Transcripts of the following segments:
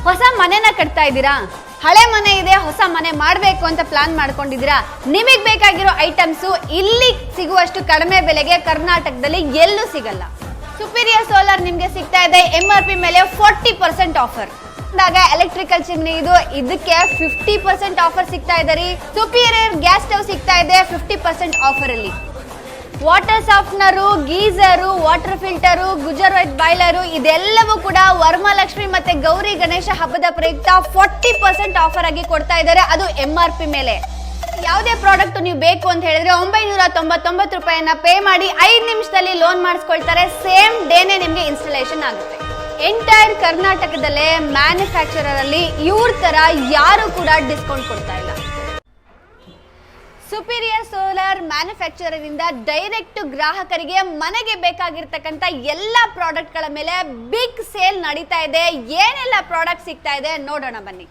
ಹೊಸ ಮನೆನ ಕಟ್ತಾ ಇದ್ದೀರಾ? ಹಳೆ ಮನೆ ಇದೆ, ಹೊಸ ಮನೆ ಮಾಡಬೇಕು ಅಂತ ಪ್ಲಾನ್ ಮಾಡ್ಕೊಂಡಿದ್ದೀರಾ? ನಿಮಗೆ ಬೇಕಾಗಿರೋ ಐಟಮ್ಸು ಇಲ್ಲಿ ಸಿಗುವಷ್ಟು ಕಡಿಮೆ ಬೆಲೆಗೆ ಕರ್ನಾಟಕದಲ್ಲಿ ಎಲ್ಲೂ ಸಿಗಲ್ಲ. ಸುಪೀರಿಯರ್ ಸೋಲಾರ್ ನಿಮಗೆ ಸಿಗ್ತಾ ಇದೆ MRP ಮೇಲೆ 40% ಆಫರ್. ಎಲೆಕ್ಟ್ರಿಕಲ್ ಚಿಮ್ನಿ ಇದಕ್ಕೆ 50% ಆಫರ್ ಸಿಗ್ತಾ ಇದೆ ರೀ. ಸುಪೀರಿಯರ್ ಗ್ಯಾಸ್ ಸ್ಟವ್ ಸಿಗ್ತಾ ಇದೆ 50% ಆಫರ್ ಅಲ್ಲಿ. Water softener, geyser, water filter, ಗುಜರ್ ವೈಟ್ ಬಾಯ್ಲರು ಇದೆಲ್ಲವೂ ಕೂಡ ವರಮಹಾಲಕ್ಷ್ಮಿ ಮತ್ತೆ ಗೌರಿ ಗಣೇಶ ಹಬ್ಬದ ಪ್ರಯುಕ್ತ 40% ಆಫರ್ ಆಗಿ ಕೊಡ್ತಾ ಇದ್ದಾರೆ, ಅದು MRP ಮೇಲೆ. ಯಾವುದೇ ಪ್ರಾಡಕ್ಟ್ ನೀವು ಬೇಕು ಅಂತ ಹೇಳಿದ್ರೆ 999 ರೂಪಾಯಿನ ಪೇ ಮಾಡಿ 5 ನಿಮಿಷದಲ್ಲಿ ಲೋನ್ ಮಾಡಿಸ್ಕೊಳ್ತಾರೆ. ಸೇಮ್ ಡೇನೆ ನಿಮಗೆ ಇನ್ಸ್ಟಾಲೇಷನ್ ಆಗುತ್ತೆ. ಎಂಟೈರ್ ಕರ್ನಾಟಕದಲ್ಲೇ ಮ್ಯಾನುಫ್ಯಾಕ್ಚರರ್ ಅಲ್ಲಿ ಇವ್ರ ತರ ಯಾರು ಕೂಡ ಡಿಸ್ಕೌಂಟ್ ಕೊಡ್ತಾ ಇಲ್ಲ. ಸುಪೀರಿಯರ್ ಸೋಲಾರ್ ಮ್ಯಾನುಫ್ಯಾಕ್ಚರರ್ ಇಂದ ಡೈರೆಕ್ಟ್ ಗ್ರಾಹಕರಿಗೆ ಮನೆಗೆ ಬೇಕಾಗಿರ್ತಕ್ಕಂಥ ಎಲ್ಲ ಪ್ರಾಡಕ್ಟ್ಗಳ ಮೇಲೆ ಬಿಗ್ ಸೇಲ್ ನಡೀತಾ ಇದೆ. ಏನೆಲ್ಲ ಪ್ರಾಡಕ್ಟ್ ಸಿಗ್ತಾ ಇದೆ ನೋಡೋಣ ಬನ್ನಿ.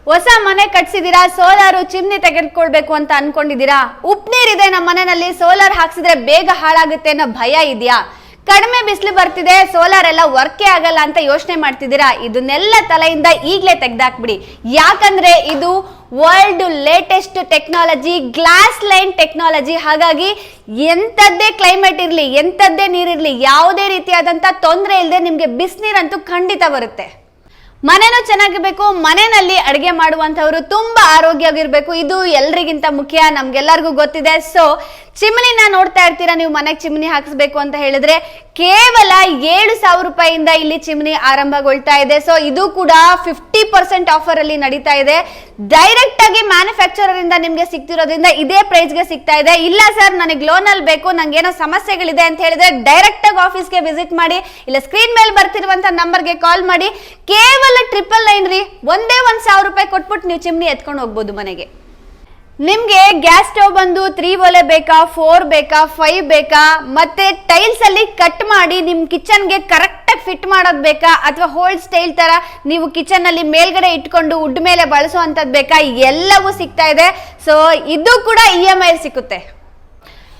ಹೊಸ ಮನೆ ಕಟ್ಸಿದೀರಾ, ಸೋಲಾರು ಚಿಮ್ನಿ ತೆಗೆದುಕೊಳ್ಬೇಕು ಅಂತ ಅನ್ಕೊಂಡಿದ್ದೀರಾ? ಉಪ್ಪು ನೀರಿದೆ ನಮ್ಮ ಮನೆಯಲ್ಲಿ, ಸೋಲಾರ್ ಹಾಕ್ಸಿದ್ರೆ ಬೇಗ ಹಾಳಾಗುತ್ತೆ ಅನ್ನೋ ಭಯ ಇದೆಯಾ? ಕಡಿಮೆ ಬಿಸಿಲು ಬರ್ತಿದೆ, ಸೋಲಾರ್ ಎಲ್ಲ ವರ್ಕೇ ಆಗಲ್ಲ ಅಂತ ಯೋಚನೆ ಮಾಡ್ತಿದ್ದೀರಾ? ಇದನ್ನೆಲ್ಲ ತಲೆಯಿಂದ ಈಗಲೇ ತೆಗೆದಾಕ್ಬಿಡಿ. ಯಾಕಂದ್ರೆ ಇದು world latest technology, glass line technology. ಹಾಗಾಗಿ ಎಂಥದ್ದೇ ಕ್ಲೈಮೇಟ್ ಇರಲಿ, ಎಂಥದ್ದೇ ನೀರಿರಲಿ, ಯಾವುದೇ ರೀತಿಯಾದಂಥ ತೊಂದರೆ ಇಲ್ಲದೆ ನಿಮಗೆ ಬಿಸಿನೀರಂತೂ ಖಂಡಿತ ಬರುತ್ತೆ. ಮನೆನೂ ಚೆನ್ನಾಗಿರ್ಬೇಕು, ಮನೆಯಲ್ಲಿ ಅಡುಗೆ ಮಾಡುವಂಥವ್ರು ತುಂಬಾ ಆರೋಗ್ಯವಾಗಿರ್ಬೇಕು, ಇದು ಎಲ್ರಿಗಿಂತ ಮುಖ್ಯ, ನಮ್ಗೆಲ್ಲರಿಗೂ ಗೊತ್ತಿದೆ. ಸೊ ಚಿಮ್ನಿನ ನೋಡ್ತಾ ಇರ್ತೀರಾ ನೀವು, ಮನೆಗೆ ಚಿಮ್ನಿ ಹಾಕಿಸ್ಬೇಕು ಅಂತ ಹೇಳಿದ್ರೆ ಕೇವಲ 7,000 ರೂಪಾಯಿಯಿಂದ ಇಲ್ಲಿ ಚಿಮ್ನಿ ಆರಂಭಗೊಳ್ತಾ ಇದೆ. ಸೊ ಇದು ಕೂಡ 50% ಆಫರ್ ಅಲ್ಲಿ ನಡೀತಾ ಇದೆ. ಡೈರೆಕ್ಟ್ ಆಗಿ ಮ್ಯಾನುಫ್ಯಾಕ್ಚರರ್ ಇಂದ ನಿಮ್ಗೆ ಸಿಗ್ತಿರೋದ್ರಿಂದ ಇದೇ ಪ್ರೈಸ್ ಗೆ ಸಿಗ್ತಾ ಇದೆ. ಇಲ್ಲ ಸರ್ ನನಗೆ ಲೋನ್ ಅಲ್ಲಿ ಬೇಕು, ನಂಗೆ ಏನೋ ಸಮಸ್ಯೆಗಳಿದೆ ಅಂತ ಹೇಳಿದ್ರೆ ಡೈರೆಕ್ಟ್ ಆಗಿ ಆಫೀಸ್ಗೆ ವಿಸಿಟ್ ಮಾಡಿ, ಇಲ್ಲ ಸ್ಕ್ರೀನ್ ಮೇಲೆ ಬರ್ತಿರುವಂತ ನಂಬರ್ಗೆ ಕಾಲ್ ಮಾಡಿ. ಕೇವಲ 999 ರೀ, ಒಂದೇ 1,000 ರೂಪಾಯಿ ಕೊಟ್ಬಿಟ್ಟು ನೀವು ಚಿಮ್ನಿ ಎತ್ಕೊಂಡು ಹೋಗ್ಬೋದು ಮನೆಗೆ. ನಿಮ್ಗೆ ಗ್ಯಾಸ್ ಸ್ಟವ್ ಬಂದು 3 ಒಲೆ ಬೇಕಾ, 4 ಬೇಕಾ, 5 ಬೇಕಾ, ಮತ್ತೆ ಟೈಲ್ಸ್ ಅಲ್ಲಿ ಕಟ್ ಮಾಡಿ ನಿಮ್ ಕಿಚನ್ಗೆ ಕರೆಕ್ಟ್ ಆಗಿ ಫಿಟ್ ಮಾಡೋದ್ ಬೇಕಾ, ಅಥವಾ ಹೋಲ್ಡ್ ಸ್ಟೈಲ್ ತರ ನೀವು ಕಿಚನ್ ಅಲ್ಲಿ ಮೇಲ್ಗಡೆ ಇಟ್ಕೊಂಡು ವುಡ್ ಮೇಲೆ ಬಳಸುವಂತದ್ ಬೇಕಾ, ಎಲ್ಲವೂ ಸಿಗ್ತಾ ಇದೆ. ಸೊ ಇದು ಕೂಡ EMI ಸಿಕ್ಕುತ್ತೆ.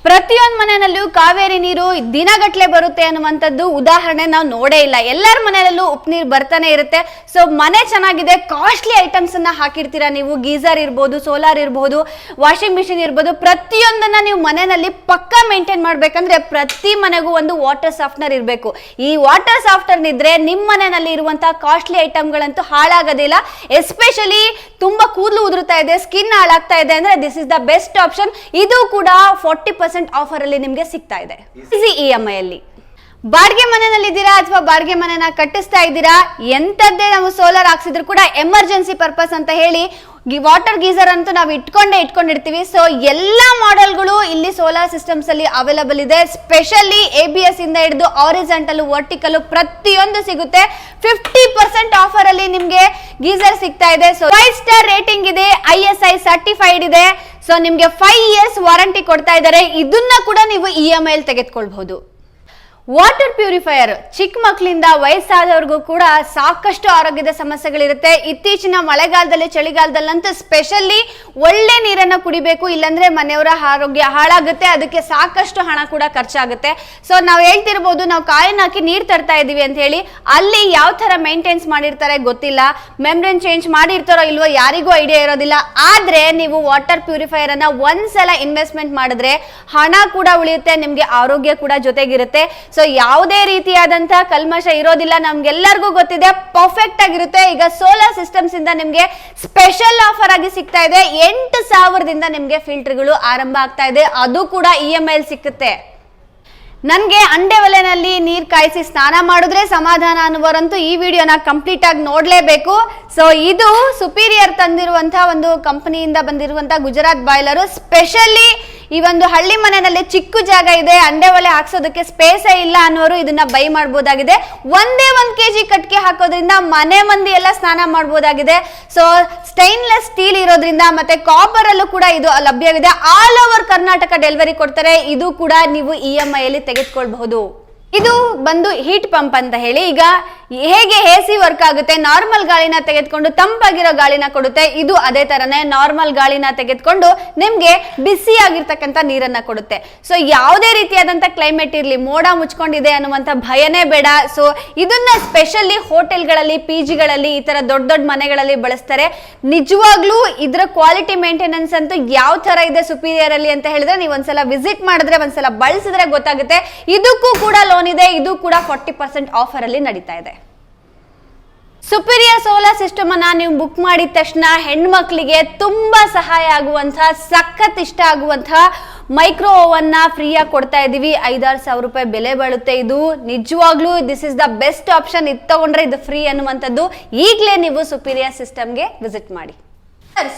ಪ್ರತಿಯೊಂದು ಮನೆಯಲ್ಲೂ ಕಾವೇರಿ ನೀರು ದಿನಗಟ್ಲೆ ಬರುತ್ತೆ ಅನ್ನುವಂಥದ್ದು ಉದಾಹರಣೆ ನಾವು ನೋಡೇ ಇಲ್ಲ. ಎಲ್ಲರ ಮನೆಯಲ್ಲೂ ಉಪ್ಪು ನೀರು ಬರ್ತಾನೆ ಇರುತ್ತೆ. ಸೊ ಮನೆ ಚೆನ್ನಾಗಿದೆ, ಕಾಸ್ಟ್ಲಿ ಐಟಮ್ಸ್ ಅನ್ನ ಹಾಕಿರ್ತೀರಾ ನೀವು, ಗೀಸರ್ ಇರ್ಬೋದು, ಸೋಲಾರ್ ಇರ್ಬೋದು, ವಾಷಿಂಗ್ ಮಿಷಿನ್ ಇರ್ಬೋದು, ಪ್ರತಿಯೊಂದನ್ನ ನೀವು ಮನೆಯಲ್ಲಿ ಪಕ್ಕಾ ಮೇಂಟೈನ್ ಮಾಡ್ಬೇಕಂದ್ರೆ ಪ್ರತಿ ಮನೆಗೂ ಒಂದು ವಾಟರ್ ಸಾಫ್ಟ್ನರ್ ಇರಬೇಕು. ಈ ವಾಟರ್ ಸಾಫ್ಟ್ನರ್ ಇದ್ರೆ ನಿಮ್ಮ ಮನೆಯಲ್ಲಿ ಇರುವಂತಹ ಕಾಸ್ಟ್ಲಿ ಐಟಮ್ಗಳಂತೂ ಹಾಳಾಗೋದಿಲ್ಲ. ಎಸ್ಪೆಷಲಿ ತುಂಬಾ ಕೂದಲು ಉದುರುತ್ತಾ ಇದೆ, ಸ್ಕಿನ್ ಹಾಳಾಗ್ತಾ ಇದೆ ಅಂದ್ರೆ this is the best option. ಇದು ಕೂಡ 40% ಆಫರ್ ಅಲ್ಲಿ ನಿಮ್ಗೆ ಸಿಗ್ತಾ ಇದೆ ಈಸಿ EMI ಅಲ್ಲಿ. ಬಾಡಿಗೆ ಮನೆಯಲ್ಲಿದ್ದೀರಾ ಅಥವಾ ಬಾಡಿಗೆ ಮನೆನ ಕಟ್ಟಿಸ್ತಾ ಇದ್ದೀರಾ, ಎಂತದ್ದೇ ನಾವು ಸೋಲಾರ್ ಹಾಕ್ಸಿದ್ರು ಕೂಡ ಎಮರ್ಜೆನ್ಸಿ ಪರ್ಪಸ್ ಅಂತ ಹೇಳಿ ವಾಟರ್ ಗೀಸರ್ ಅಂತೂ ನಾವು ಇಟ್ಕೊಂಡಿರ್ತೀವಿ. ಸೊ ಎಲ್ಲಾ ಮಾಡೆಲ್ಗಳು ಇಲ್ಲಿ ಸೋಲಾರ್ ಸಿಸ್ಟಮ್ಸ್ ಅಲ್ಲಿ ಅವೈಲಬಲ್ ಇದೆ. ಸ್ಪೆಷಲಿ ABS ಇಂದ ಹಿಡಿದು ಹಾರಿಜಾಂಟಲ್, ವರ್ಟಿಕಲ್ ಪ್ರತಿಯೊಂದು ಸಿಗುತ್ತೆ. 50% ಆಫರ್ ಅಲ್ಲಿ ನಿಮ್ಗೆ ಗೀಸರ್ ಸಿಗ್ತಾ ಇದೆ. ಸೊ 5 ಸ್ಟಾರ್ ರೇಟಿಂಗ್ ಇದೆ, ISI ಸರ್ಟಿಫೈಡ್ ಇದೆ. ಸೊ ನಿಮ್ಗೆ 5 ಇಯರ್ಸ್ ವಾರಂಟಿ ಕೊಡ್ತಾ ಇದ್ದಾರೆ. ಇದನ್ನ ಕೂಡ ನೀವು EMI ಅಲ್ಲಿ ತೆಗೆದುಕೊಳ್ಬಹುದು. ವಾಟರ್ ಪ್ಯೂರಿಫೈಯರ್ ಚಿಕ್ಕ ಮಕ್ಕಳಿಂದ ವಯಸ್ಸಾದವ್ರಿಗೂ ಕೂಡ ಸಾಕಷ್ಟು ಆರೋಗ್ಯದ ಸಮಸ್ಯೆಗಳಿರುತ್ತೆ. ಇತ್ತೀಚಿನ ಮಳೆಗಾಲದಲ್ಲಿ, ಚಳಿಗಾಲದಲ್ಲಂತೂ ಸ್ಪೆಷಲಿ ಒಳ್ಳೆ ನೀರನ್ನು ಕುಡಿಬೇಕು, ಇಲ್ಲಾಂದ್ರೆ ಮನೆಯವರ ಆರೋಗ್ಯ ಹಾಳಾಗುತ್ತೆ. ಅದಕ್ಕೆ ಸಾಕಷ್ಟು ಹಣ ಕೂಡ ಖರ್ಚಾಗುತ್ತೆ. ಸೊ ನಾವು ಹೇಳ್ತಿರ್ಬೋದು, ನಾವು ಕಾಯಿನ್ ಹಾಕಿ ನೀರು ತರ್ತಾ ಇದೀವಿ ಅಂತ ಹೇಳಿ, ಅಲ್ಲಿ ಯಾವ ತರ ಮೇಂಟೈನ್ಸ್ ಮಾಡಿರ್ತಾರೆ ಗೊತ್ತಿಲ್ಲ, ಮೆಂಬ್ರೇನ್ ಚೇಂಜ್ ಮಾಡಿರ್ತಾರೋ ಇಲ್ವೋ ಯಾರಿಗೂ ಐಡಿಯಾ ಇರೋದಿಲ್ಲ. ಆದ್ರೆ ನೀವು ವಾಟರ್ ಪ್ಯೂರಿಫೈಯರ್ ಅನ್ನ ಒಂದ್ಸಲ ಇನ್ವೆಸ್ಟ್ಮೆಂಟ್ ಮಾಡಿದ್ರೆ ಹಣ ಕೂಡ ಉಳಿಯುತ್ತೆ, ನಿಮ್ಗೆ ಆರೋಗ್ಯ ಕೂಡ ಜೊತೆಗಿರುತ್ತೆ. ಸೊ ಯಾವುದೇ ರೀತಿಯಾದಂತಹ ಕಲ್ಮಶ ಇರೋದಿಲ್ಲ, ನಮ್ಗೆಲ್ಲರಿಗೂ ಗೊತ್ತಿದೆ, ಪರ್ಫೆಕ್ಟ್ ಆಗಿರುತ್ತೆ. ಈಗ ಸೋಲಾರ್ ಸಿಸ್ಟಮ್ಸ್ ಇಂದ ನಿಮ್ಗೆ ಸ್ಪೆಷಲ್ ಆಫರ್ ಆಗಿ ಸಿಗ್ತಾ ಇದೆ. 8,000ದಿಂದ ನಿಮ್ಗೆ ಫಿಲ್ಟರ್ಗಳು ಆರಂಭ ಆಗ್ತಾ ಇದೆ, ಅದು ಕೂಡ EMI ಅಲ್ಲಿ ಸಿಕ್ಕುತ್ತೆ. ನನ್ಗೆ ಅಂಡೆ ಒಲೆನಲ್ಲಿ ನೀರ್ ಕಾಯಿಸಿ ಸ್ನಾನ ಮಾಡಿದ್ರೆ ಸಮಾಧಾನ ಅನ್ನುವರಂತೂ ಈ ವಿಡಿಯೋನ ಕಂಪ್ಲೀಟ್ ಆಗಿ ನೋಡ್ಲೇಬೇಕು. ಸೊ ಇದು ಸುಪೀರಿಯರ್ ತಂದಿರುವಂತಹ ಒಂದು ಕಂಪನಿಯಿಂದ ಬಂದಿರುವಂತಹ ಗುಜರಾತ್ ಬಾಯ್ಲರು. ಸ್ಪೆಷಲಿ ಈ ಒಂದು ಹಳ್ಳಿ ಮನೆಯಲ್ಲಿ ಚಿಕ್ಕ ಜಾಗ ಇದೆ, ಅಂಡೆ ಒಲೆ ಹಾಕ್ಸೋದಕ್ಕೆ ಸ್ಪೇಸೇ ಇಲ್ಲ ಅನ್ನೋರು ಇದನ್ನ ಬೈ ಮಾಡಬಹುದಾಗಿದೆ. ಒಂದೇ 1 kg ಕಟ್ಗೆ ಹಾಕೋದ್ರಿಂದ ಮನೆ ಮಂದಿ ಎಲ್ಲ ಸ್ನಾನ ಮಾಡಬಹುದಾಗಿದೆ. ಸೊ ಸ್ಟೈನ್ಲೆಸ್ ಸ್ಟೀಲ್ ಇರೋದ್ರಿಂದ ಮತ್ತೆ ಕಾಪರ್ ಅಲ್ಲೂ ಕೂಡ ಇದು ಲಭ್ಯವಿದೆ. ಆಲ್ ಓವರ್ ಕರ್ನಾಟಕ ಡೆಲಿವರಿ ಕೊಡ್ತಾರೆ. ಇದು ಕೂಡ ನೀವು EMI ಅಲ್ಲಿ ತೆಗೆದುಕೊಳ್ಬಹುದು. ಇದು ಬಂದು ಹೀಟ್ ಪಂಪ್ ಅಂತ ಹೇಳಿ. ಈಗ ಹೇಗೆ AC ವರ್ಕ್ ಆಗುತ್ತೆ, ನಾರ್ಮಲ್ ಗಾಳಿನ ತೆಗೆದುಕೊಂಡು ತಂಪಾಗಿರೋ ಗಾಳಿನ ಕೊಡುತ್ತೆ, ಇದು ಅದೇ ತರನೇ ನಾರ್ಮಲ್ ಗಾಳಿನ ತೆಗೆದುಕೊಂಡು ನಿಮ್ಗೆ ಬಿಸಿ ಆಗಿರ್ತಕ್ಕಂಥ ನೀರನ್ನ ಕೊಡುತ್ತೆ. ಸೊ ಯಾವುದೇ ರೀತಿಯಾದಂತ ಕ್ಲೈಮೇಟ್ ಇರ್ಲಿ, ಮೋಡ ಮುಚ್ಕೊಂಡಿದೆ ಅನ್ನುವಂತ ಭಯನೇ ಬೇಡ. ಸೊ ಇದನ್ನ ಸ್ಪೆಷಲಿ ಹೋಟೆಲ್ಗಳಲ್ಲಿ, PGಗಳಲ್ಲಿ, ಈ ತರ ದೊಡ್ಡ ದೊಡ್ಡ ಮನೆಗಳಲ್ಲಿ ಬಳಸ್ತಾರೆ. ನಿಜವಾಗ್ಲೂ ಇದರ ಕ್ವಾಲಿಟಿ ಮೇಂಟೆನೆನ್ಸ್ ಅಂತೂ ಯಾವ ತರ ಇದೆ ಸುಪೀರಿಯರ್ ಅಲ್ಲಿ ಅಂತ ಹೇಳಿದ್ರೆ ನೀವು ಒಂದ್ಸಲ ವಿಸಿಟ್ ಮಾಡಿದ್ರೆ, ಒಂದ್ಸಲ ಬಳಸಿದ್ರೆ ಗೊತ್ತಾಗುತ್ತೆ. ಇದಕ್ಕೂ ಕೂಡ ಲೋನ್ ಇದೆ, ಇದು ಕೂಡ 40% ಆಫರ್ ಅಲ್ಲಿ ನಡೀತಾ ಇದೆ. ಸುಪೀರಿಯರ್ ಸೋಲಾರ್ ಸಿಸ್ಟಮ್ ಅನ್ನ ನೀವು ಬುಕ್ ಮಾಡಿದ ತಕ್ಷಣ ಹೆಣ್ಮಕ್ಳಿಗೆ ತುಂಬಾ ಸಹಾಯ ಆಗುವಂತಹ, ಸಖತ್ ಇಷ್ಟ ಆಗುವಂತಹ ಮೈಕ್ರೋ ಓವನ್ ನ ಫ್ರೀಯಾಗಿ ಕೊಡ್ತಾ ಇದೀವಿ. 5-6 ಸಾವಿರ ರೂಪಾಯಿ ಬೆಲೆ ಬಾಳುತ್ತೆ. ಇದು ನಿಜವಾಗ್ಲೂ this is the best option. ಇದು ತಗೊಂಡ್ರೆ ಇದು ಫ್ರೀ ಅನ್ನುವಂಥದ್ದು. ಈಗಲೇ ನೀವು ಸುಪೀರಿಯರ್ ಸಿಸ್ಟಮ್ಗೆ ವಿಸಿಟ್ ಮಾಡಿ.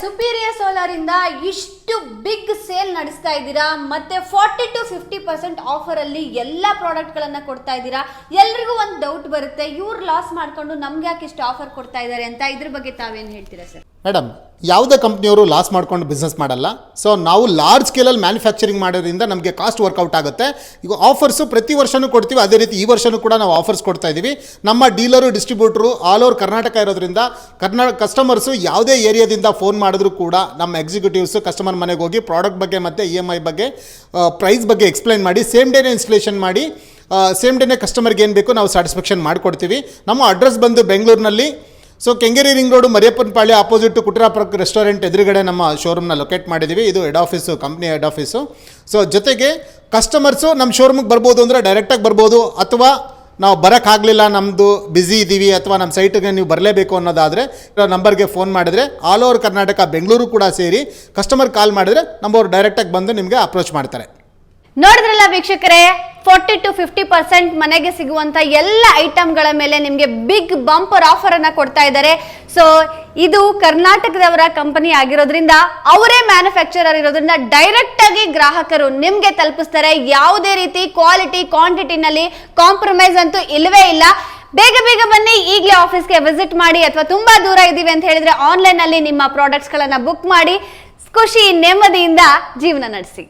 ಸುಪೀರಿಯರ್ ಸೋಲಾರ್ ಇಂದ ಇಷ್ಟು ಬಿಗ್ ಸೇಲ್ ನಡೆಸ್ತಾ ಇದ್ದೀರಾ, ಮತ್ತೆ 40 to 50% ಆಫರ್ ಅಲ್ಲಿ ಎಲ್ಲಾ ಪ್ರಾಡಕ್ಟ್ ಗಳನ್ನ ಕೊಡ್ತಾ ಇದ್ದೀರಾ. ಎಲ್ರಿಗೂ ಒಂದು ಡೌಟ್ ಬರುತ್ತೆ, ಇವ್ರು ಲಾಸ್ ಮಾಡ್ಕೊಂಡು ನಮ್ಗೆ ಯಾಕೆ ಇಷ್ಟು ಆಫರ್ ಕೊಡ್ತಾ ಇದ್ದಾರೆ ಅಂತ. ಇದ್ರ ಬಗ್ಗೆ ತಾವೇನು ಹೇಳ್ತೀರಾ ಸರ್? ಮೇಡಮ್, ಯಾವುದೇ ಕಂಪ್ನಿಯವರು ಲಾಸ್ ಮಾಡ್ಕೊಂಡು ಬಿಸ್ನೆಸ್ ಮಾಡಲ್ಲ. ಸೊ ನಾವು ಲಾರ್ಜ್ ಸ್ಕೇಲಲ್ಲಿ ಮ್ಯಾನುಫ್ಯಾಕ್ಚರಿಂಗ್ ಮಾಡೋದ್ರಿಂದ ನಮಗೆ ಕಾಸ್ಟ್ ವರ್ಕೌಟ್ ಆಗುತ್ತೆ. ಈಗ ಆಫರ್ಸು ಪ್ರತಿ ವರ್ಷವೂ ಕೊಡ್ತೀವಿ. ಅದೇ ರೀತಿ ಈ ವರ್ಷವೂ ಕೂಡ ನಾವು ಆಫರ್ಸ್ ಕೊಡ್ತಾ ಇದ್ದೀವಿ. ನಮ್ಮ dealer, distributor all over Karnataka ಇರೋದ್ರಿಂದ ಕಸ್ಟಮರ್ಸು ಯಾವುದೇ ಏರಿಯಾದಿಂದ ಫೋನ್ ಮಾಡಿದ್ರು ಕೂಡ ನಮ್ಮ ಎಕ್ಸಿಕ್ಯೂಟಿವ್ಸು ಕಸ್ಟಮರ್ ಮನೆಗೆ ಹೋಗಿ ಪ್ರಾಡಕ್ಟ್ ಬಗ್ಗೆ ಮತ್ತು EMI ಬಗ್ಗೆ, ಪ್ರೈಸ್ ಬಗ್ಗೆ ಎಕ್ಸ್ಪ್ಲೈನ್ ಮಾಡಿ, ಸೇಮ್ ಡೇನೇ ಇನ್ಸ್ಟಲೇಷನ್ ಮಾಡಿ, ಸೇಮ್ ಡೇನೇ ಕಸ್ಟಮರ್ಗೆ ಏನು ಬೇಕು ನಾವು ಸ್ಯಾಟಿಸ್ಫ್ಯಾಕ್ಷನ್ ಮಾಡಿಕೊಡ್ತೀವಿ. ನಮ್ಮ ಅಡ್ರೆಸ್ ಬಂದು ಬೆಂಗಳೂರಿನಲ್ಲಿ Kengeri ring road, Mariyappanapalya opposite Kutrapura restaurant ಎದುರುಗಡೆ ನಮ್ಮ ಶೋರೂಮ್ನ ಲೊಕೇಟ್ ಮಾಡಿದ್ದೀವಿ. ಇದು head office, company head office. So ಜೊತೆಗೆ ಕಸ್ಟಮರ್ಸು ನಮ್ಮ ಶೋರೂಮಿಗೆ ಬರ್ಬೋದು ಅಂದರೆ ಡೈರೆಕ್ಟಾಗಿ ಬರ್ಬೋದು, ಅಥವಾ ನಾವು ಬರೋಕ್ಕಾಗಲಿಲ್ಲ, ನಮ್ಮದು ಬ್ಯುಸಿ ಇದ್ದೀವಿ, ಅಥವಾ ನಮ್ಮ ಸೈಟಿಗೆ ನೀವು ಬರಲೇಬೇಕು ಅನ್ನೋದಾದರೆ ನಂಬರ್ಗೆ ಫೋನ್ ಮಾಡಿದರೆ ಆಲ್ ಓವರ್ ಕರ್ನಾಟಕ, ಬೆಂಗಳೂರು ಕೂಡ ಸೇರಿ ಕಸ್ಟಮರ್ ಕಾಲ್ ಮಾಡಿದರೆ ನಮ್ಮವ್ರು ಡೈರೆಕ್ಟಾಗಿ ಬಂದು ನಿಮಗೆ ಅಪ್ರೋಚ್ ಮಾಡ್ತಾರೆ. ನೋಡಿದ್ರಲ್ಲ ವೀಕ್ಷಕರೇ, 40 to 50% ಮನೆಗೆ ಸಿಗುವಂತ ಎಲ್ಲ ಐಟಮ್ಗಳ ಮೇಲೆ ನಿಮಗೆ ಬಿಗ್ ಬಂಪರ್ ಆಫರ್ ಅನ್ನ ಕೊಡ್ತಾ ಇದ್ದಾರೆ. ಸೊ ಇದು ಕರ್ನಾಟಕದವರ ಕಂಪನಿ ಆಗಿರೋದ್ರಿಂದ, ಅವರೇ ಮ್ಯಾನುಫ್ಯಾಕ್ಚರರ್ ಇರೋದ್ರಿಂದ ಡೈರೆಕ್ಟ್ ಆಗಿ ಗ್ರಾಹಕರು ನಿಮ್ಗೆ ತಲುಪಿಸ್ತಾರೆ. ಯಾವುದೇ ರೀತಿ ಕ್ವಾಲಿಟಿ, ಕ್ವಾಂಟಿಟಿನಲ್ಲಿ ಕಾಂಪ್ರಮೈಸ್ ಅಂತೂ ಇಲ್ಲವೇ ಇಲ್ಲ. ಬೇಗ ಬೇಗ ಬನ್ನಿ, ಈಗಲೇ ಆಫೀಸ್ಗೆ ವಿಸಿಟ್ ಮಾಡಿ, ಅಥವಾ ತುಂಬಾ ದೂರ ಇದ್ದೀವಿ ಅಂತ ಹೇಳಿದ್ರೆ ಆನ್ಲೈನ್ ಅಲ್ಲಿ ನಿಮ್ಮ ಪ್ರಾಡಕ್ಟ್ಸ್ ಗಳನ್ನ ಬುಕ್ ಮಾಡಿ ಖುಷಿ ನೆಮ್ಮದಿಯಿಂದ ಜೀವನ ನಡೆಸಿ.